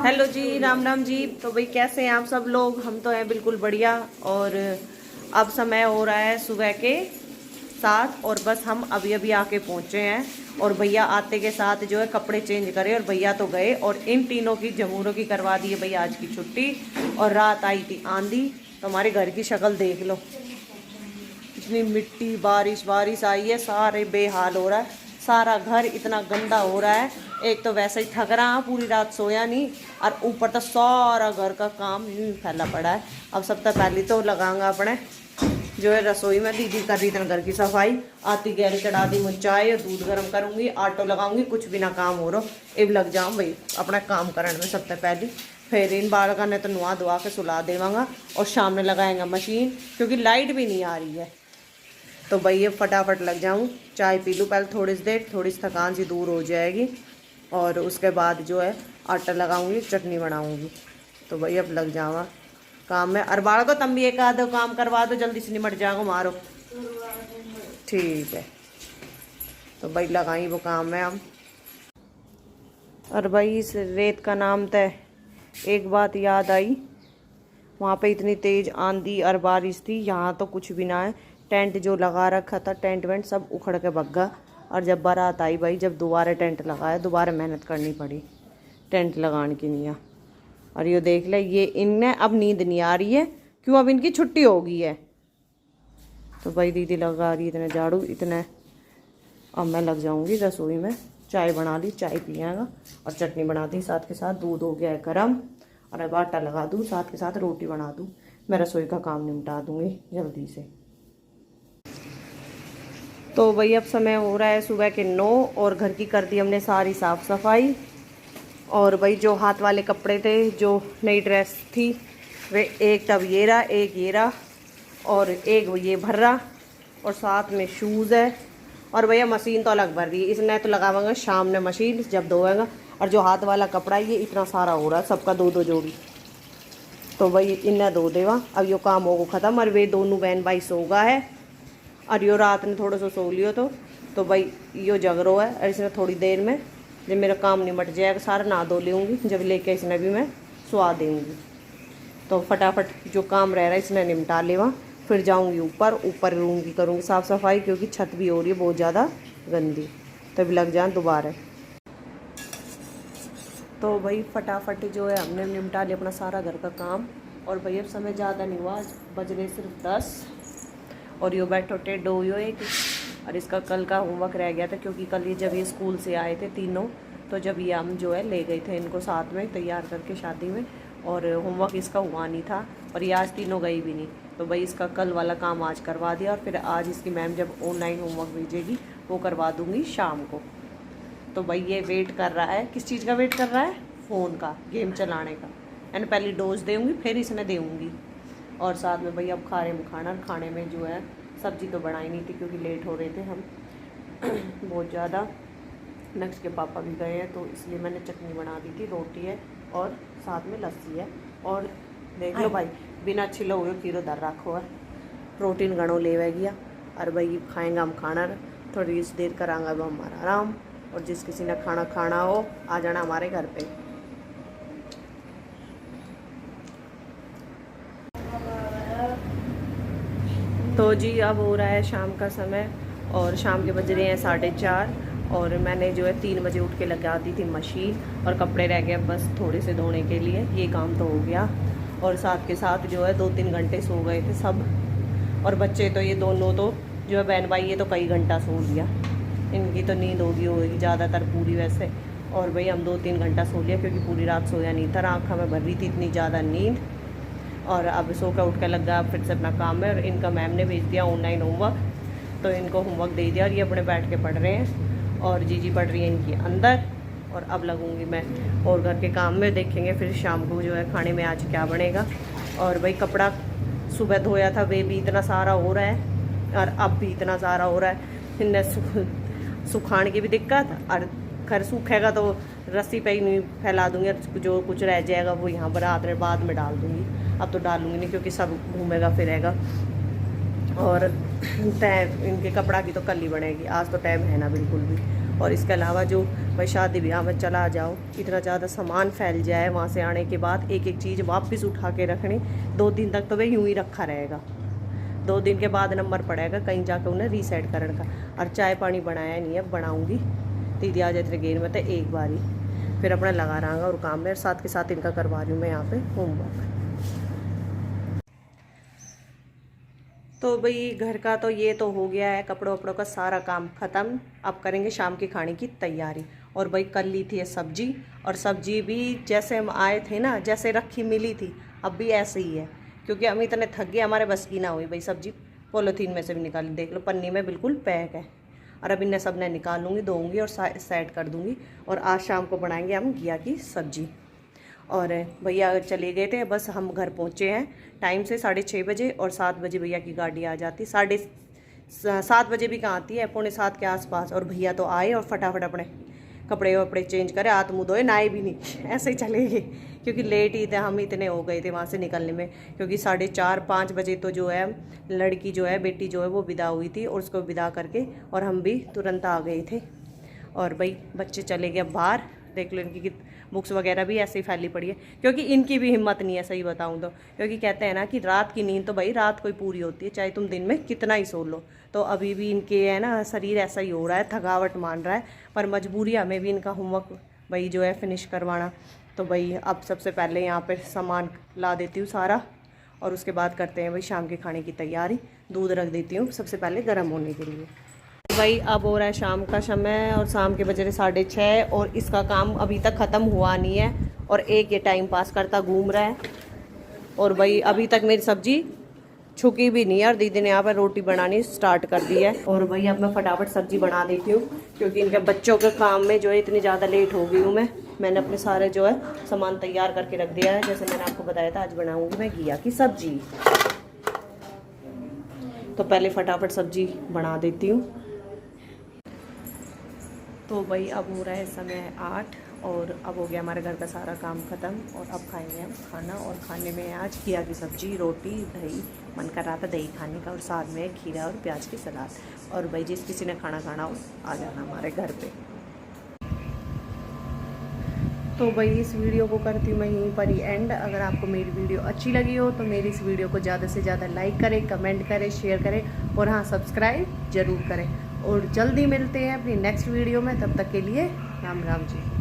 Hello जी, राम राम जी। तो भाई कैसे हैं आप सब लोग? हम तो हैं बिल्कुल बढ़िया। और अब समय हो रहा है सुबह के 7 और बस हम अभी अभी आके पहुंचे हैं। और भैया आते के साथ जो है कपड़े चेंज करे और भैया तो गए और इन तीनों की जमूरों की करवा दी है भैया आज की छुट्टी। और रात आई थी आंधी, तो हमारे घर की शक्ल देख लो, इतनी मिट्टी बारिश बारिश आई है, सारे बेहाल हो रहा है, सारा घर इतना गंदा हो रहा है। एक तो वैसे ही थक रहा, पूरी रात सोया नहीं, और ऊपर तो सारा घर का काम फैला पड़ा है। अब सबसे पहले तो लगाऊंगा अपने जो है रसोई में, दीदी कर रही थी घर की सफाई, आती गैर चढ़ा दी मुझ चाय और दूध गर्म करूंगी, आटो लगाऊंगी, कुछ भी ना काम हो रहा अब लग जाऊँ भाई अपना काम करने में सबसे पहले। फिर इन बालका ने तो नुआ धुआ के सुला देवांगा और शाम में लगाएंगा मशीन, क्योंकि लाइट भी नहीं आ रही है। तो भाई ये फटाफट लग जाऊँ, चाय पी लूँ पहले थोड़ी सी देर, थोड़ी सी थकान सी दूर हो जाएगी, और उसके बाद जो है आटा लगाऊंगी, चटनी बनाऊंगी। तो भाई अब लग जावा काम में। और बाढ़ को तुम भी एक आधो काम करवा दो, जल्दी से निमट जाओ मारो। ठीक है, तो भाई लगाई वो काम में हम। और भाई इस रेत का नाम तय एक बात याद आई, वहाँ पे इतनी तेज आंधी और बारिश थी, यहाँ तो कुछ भी ना है। टेंट जो लगा रखा था, टेंट वेंट सब उखड़ के भग्गा। और जब बारात आई भाई, जब दोबारा टेंट लगाया, दोबारा मेहनत करनी पड़ी टेंट लगाने की नहीं। और ये देख ले, ये इनने अब नींद नहीं आ रही है, क्यों? अब इनकी छुट्टी हो गई है। तो भाई दीदी लगा रही इतने झाड़ू इतने, अब मैं लग जाऊंगी रसोई में। चाय बना ली, चाय पिएगा, और चटनी बना दी, साथ के साथ दूध हो गया है गर्म, और अब आटा लगा दूँ, साथ के साथ रोटी बना दूँ। मैं रसोई का काम निपटा दूँगी जल्दी से। तो भाई अब समय हो रहा है सुबह के 9, और घर की कर दी हमने सारी साफ़ सफाई। और भाई जो हाथ वाले कपड़े थे, जो नई ड्रेस थी, वे एक टब ये रहा, एक ये रहा, और एक ये भर रहा, और साथ में शूज़ है। और भैया मशीन तो अलग भर दी, इसने तो लगावांगा शाम में मशीन जब धोएगा। और जो हाथ वाला कपड़ा है, ये इतना सारा हो रहा है, सबका 2-2 जोड़ी। तो भाई इन्हें धो देवा, अब यो काम होगा ख़त्म। और वे दोनों बहन भाई सो गया है, और यो रात में थोड़ा सा सो लियो। तो भाई यो जग रो है, और इसने थोड़ी देर में जब मेरा काम निमट जाएगा सारा नहा धो लूँगी, जब लेके इसने भी मैं सुला दूँगी। तो फटाफट जो काम रह रहा है इसने निपटा लेवा, फिर जाऊँगी ऊपर रूम की करूँगी साफ़ सफाई, क्योंकि छत भी हो रही है बहुत ज़्यादा गंदी। तभी लग जाए दोबारा। तो भाई फटाफट जो है हमने निपटा लिया अपना सारा घर का काम। और भाई अब समय ज़्यादा नहीं हुआ, बज रहे सिर्फ 10, और यो बैठो टेढ़ो यो एक। और इसका कल का होमवर्क रह गया था, क्योंकि कल ये जब ये स्कूल से आए थे तीनों, तो जब ये हम जो है ले गए थे इनको साथ में तैयार करके शादी में, और होमवर्क इसका हुआ नहीं था, और ये आज तीनों गई भी नहीं। तो भाई इसका कल वाला काम आज करवा दिया, और फिर आज इसकी मैम जब ऑनलाइन होमवर्क भेजेगी वो करवा दूँगी शाम को। तो भाई ये वेट कर रहा है, किस चीज़ का वेट कर रहा है? फ़ोन का, गेम चलाने का। यानी पहले डोज दूँगी फिर इसने दूँगी। और साथ में भाई अब खा रहे हम खाना, खाने में जो है सब्ज़ी तो बनाई नहीं थी, क्योंकि लेट हो रहे थे हम बहुत ज़्यादा। नेक्स्ट के पापा भी गए हैं, तो इसलिए मैंने चटनी बना दी थी, रोटी है और साथ में लस्सी है। और देख लो भाई, बिना छिलो हुए खीरो धर रखो है, प्रोटीन गणो ले गया। और भाई खाएंगे हम खाना, थोड़ी सी देर करांगा वो हमारा आराम। और जिस किसी ने खाना खाना हो आ जाना हमारे घर पे। तो जी अब हो रहा है शाम का समय, और शाम के बज रहे हैं 4:30, और मैंने जो है 3 बजे उठ के लगा दी थी मशीन, और कपड़े रह गए बस थोड़े से धोने के लिए, ये काम तो हो गया। और साथ के साथ जो है 2-3 घंटे सो गए थे सब। और बच्चे तो ये दोनों तो जो है बहन भाई, ये तो कई घंटा सो लिया, इनकी तो नींद होगी ज़्यादातर पूरी वैसे। और भाई हम 2-3 घंटा सो लिया, क्योंकि पूरी रात सोया नहीं था, आँख में भर रही थी इतनी ज़्यादा नींद। और अब सो कर उठ कर लग गया फिर से अपना काम में। और इनका मैम ने भेज दिया ऑनलाइन होमवर्क, तो इनको होमवर्क दे दिया, और ये अपने बैठ के पढ़ रहे हैं, और जीजी पढ़ रही है इनकी अंदर। और अब लगूंगी मैं और घर के काम में, देखेंगे फिर शाम को जो है खाने में आज क्या बनेगा। और भाई कपड़ा सुबह धोया था, वे भी इतना सारा हो रहा है, और अब भी इतना सारा हो रहा है। इनने सुखाने की भी दिक्कत, और खैर सूखेगा तो रस्सी पे ही नहीं फैला दूँगी, और जो कुछ रह जाएगा वो यहाँ पर रात में बाद में डाल दूँगी। अब तो डालूँगी नहीं, क्योंकि सब घूमेगा फिरेगा। और टाइम इनके कपड़ा की तो कल ही बनेगी, आज तो टाइम है ना बिल्कुल भी। और इसके अलावा जो भाई शादी ब्याह में चला जाओ, इतना ज़्यादा सामान फैल जाए, वहाँ से आने के बाद एक एक चीज़ वापस उठा के रखनी, 2 दिन तक तो भाई यूँ ही रखा रहेगा। 2 दिन के बाद नंबर पड़ेगा कहीं जाकर उन्हें रीसेट करने का। और चाय पानी बनाया नहीं है, बनाऊँगी। दीदी आ जाते गेर में तो एक बार ही फिर अपना लगा रहा और काम में, साथ के साथ इनका करवा रही हूँ मैं यहाँ पे होमवर्क। तो भाई घर का तो ये तो हो गया है, कपड़ों वपड़ों का सारा काम ख़त्म। अब करेंगे शाम के खाने की तैयारी। और भाई कल ली थी सब्जी, और सब्जी भी जैसे हम आए थे ना, जैसे रखी मिली थी, अब भी ऐसे ही है, क्योंकि हम इतने थक गए, हमारे बस की ना हुई भाई। सब्जी पॉलीथीन में से भी निकाली, देख लो पन्नी में बिल्कुल पैक है। और अब इन्हें सब ने निकाल लूँगी, धोऊँगी और सेट कर दूँगी। और आज शाम को बनाएंगे हम घिया की सब्जी। और भैया चले गए थे, बस हम घर पहुँचे हैं टाइम से 6:30 बजे, और 7 बजे भैया की गाड़ी आ जाती। 7:30 बजे भी कहाँ आती है, 6:45 के आसपास। और भैया तो आए और फटाफट अपने कपड़े वपड़े चेंज करे, हाथ मुँह धोए, नहाए भी नहीं, ऐसे ही चले गए, क्योंकि लेट ही थे हम, इतने हो गए थे वहाँ से निकलने में। क्योंकि 4:30-5 बजे तो जो है लड़की जो है, बेटी जो है वो विदा हुई थी, और उसको विदा करके और हम भी तुरंत आ गए थे। और भाई बच्चे चले गए बाहर, देख लो इनकी बुक्स वगैरह भी ऐसे ही फैली पड़ी है, क्योंकि इनकी भी हिम्मत नहीं है सही बताऊं तो। क्योंकि कहते हैं ना कि रात की नींद तो भाई रात को ही पूरी होती है, चाहे तुम दिन में कितना ही सो लो। तो अभी भी इनके है ना शरीर ऐसा ही हो रहा है, थकावट मान रहा है, पर मजबूरी हमें भी इनका होमवर्क भाई जो है फिनिश करवाना। तो भाई अब सबसे पहले यहाँ पर सामान ला देती हूँ सारा, और उसके बाद करते हैं भाई शाम के खाने की तैयारी। दूध रख देती हूँ सबसे पहले गर्म होने के लिए। भाई अब हो रहा है शाम का समय, और शाम के बज रहे 6:30, और इसका काम अभी तक ख़त्म हुआ नहीं है, और एक ये टाइम पास करता घूम रहा है। और भाई अभी तक मेरी सब्जी छुकी भी नहीं है, और दीदी ने यहाँ पर रोटी बनानी स्टार्ट कर दी है। और भाई अब मैं फटाफट सब्जी बना देती हूँ, क्योंकि इनके बच्चों के काम में जो है इतनी ज़्यादा लेट हो गई हूँ मैंने अपने सारे जो है सामान तैयार करके रख दिया है। जैसे मैंने आपको बताया था, आज बनाऊँगी मैं घिया की सब्जी। तो पहले फटाफट सब्जी बना देती हूँ। तो भाई अब हो रहा है समय 8, और अब हो गया हमारे घर का सारा काम ख़त्म। और अब खाएंगे हम खाना, और खाने में आज घिया की सब्ज़ी, रोटी, दही, मन कर रहा था दही खाने का, और साथ में खीरा और प्याज की सलाद। और भाई जिस किसी ने खाना खाना हो आ जाना हमारे घर पे। तो भाई इस वीडियो को करती हूँ मैं यहीं पर ही एंड। अगर आपको मेरी वीडियो अच्छी लगी हो तो मेरी इस वीडियो को ज़्यादा से ज़्यादा लाइक करें, कमेंट करें, शेयर करें, और हाँ सब्सक्राइब ज़रूर करें। और जल्दी मिलते हैं अपनी नेक्स्ट वीडियो में, तब तक के लिए राम राम जी।